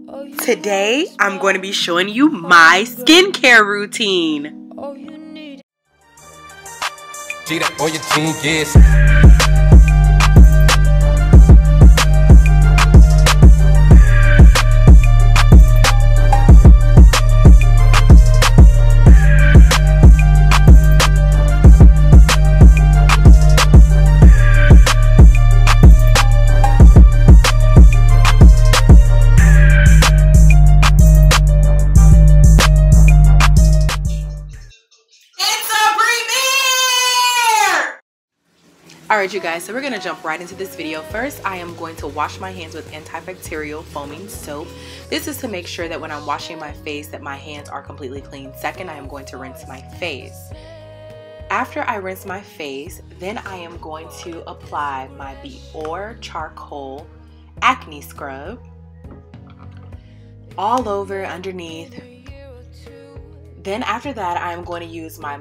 Today, I'm going to be showing you my skincare routine. Alright you guys, so we're going to jump right into this video. First, I am going to wash my hands with antibacterial foaming soap. This is to make sure that when I'm washing my face that my hands are completely clean. Second, I am going to rinse my face. After I rinse my face, then I am going to apply my Biore charcoal acne scrub all over underneath. Then after that, I am going to use my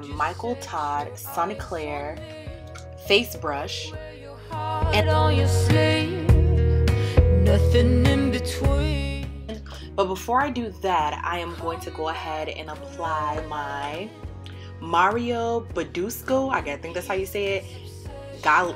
Todd Soniclear face brush and nothing in between. But before I do that, I am going to go ahead and apply my Badescu, I think that's how you say it,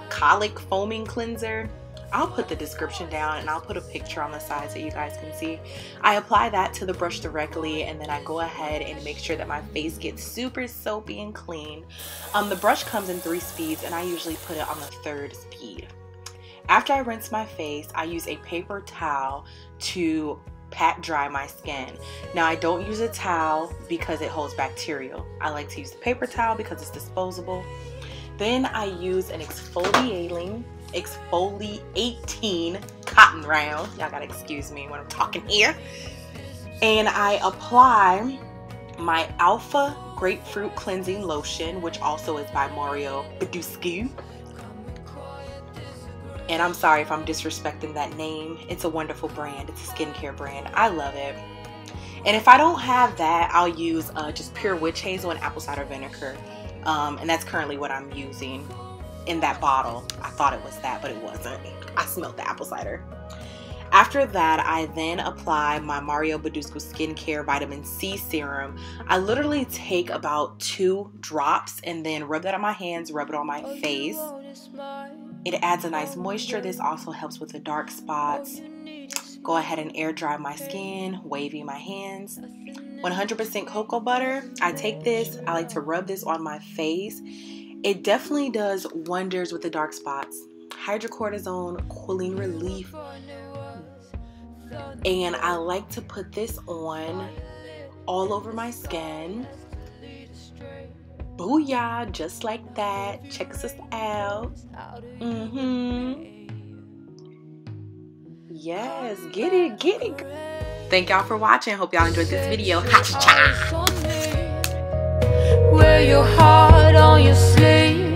colic foaming cleanser. I'll put the description down and I'll put a picture on the side so you guys can see. I apply that to the brush directly and then I go ahead and make sure that my face gets super soapy and clean. The brush comes in 3 speeds and I usually put it on the 3rd speed. After I rinse my face, I use a paper towel to pat dry my skin. Now I don't use a towel because it holds bacterial. I like to use the paper towel because it's disposable. Then I use an exfoliating cotton round. Y'all gotta excuse me when I'm talking here. And I apply my Alpha Grapefruit Cleansing Lotion, which also is by Badescu. And I'm sorry if I'm disrespecting that name. It's a wonderful brand. It's a skincare brand. I love it. And if I don't have that, I'll use just pure witch hazel and apple cider vinegar. And that's currently what I'm using in that bottle. I thought it was that, but it wasn't. I smelled the apple cider. After that, I then apply my Badescu Skincare Vitamin C Serum. I literally take about 2 drops and then rub that on my hands, rub it on my face. It adds a nice moisture. This also helps with the dark spots. Go ahead and air dry my skin, wavy my hands. 100% cocoa butter. I take this, I like to rub this on my face. It definitely does wonders with the dark spots. Hydrocortisone, cooling relief. And I like to put this on all over my skin. Booyah, just like that. Check us out. Yes, get it, get it. Thank y'all for watching. Hope y'all enjoyed this video. Ha-cha! Wear your heart on your sleeve,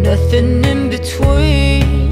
nothing in between.